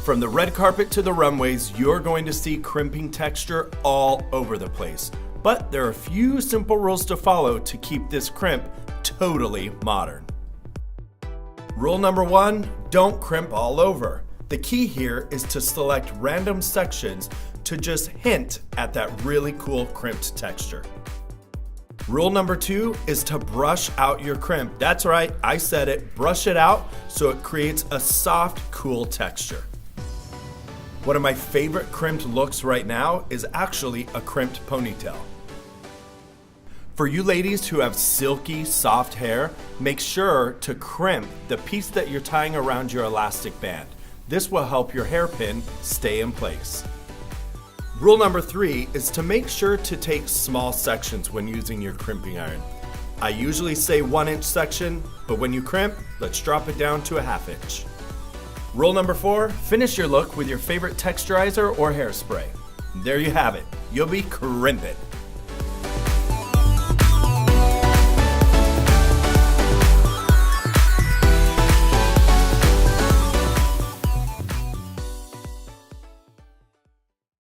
From the red carpet to the runways, you're going to see crimping texture all over the place. But there are a few simple rules to follow to keep this crimp totally modern. Rule number 1, don't crimp all over. The key here is to select random sections to just hint at that really cool crimped texture. Rule number 2 is to brush out your crimp. That's right, I said it, brush it out so it creates a soft, cool texture. One of my favorite crimped looks right now is actually a crimped ponytail. For you ladies who have silky, soft hair, make sure to crimp the piece that you're tying around your elastic band. This will help your hairpin stay in place. Rule number 3 is to make sure to take small sections when using your crimping iron. I usually say 1-inch section, but when you crimp, let's drop it down to a 1/2 inch. Rule number 4, finish your look with your favorite texturizer or hairspray. There you have it, you'll be crimping.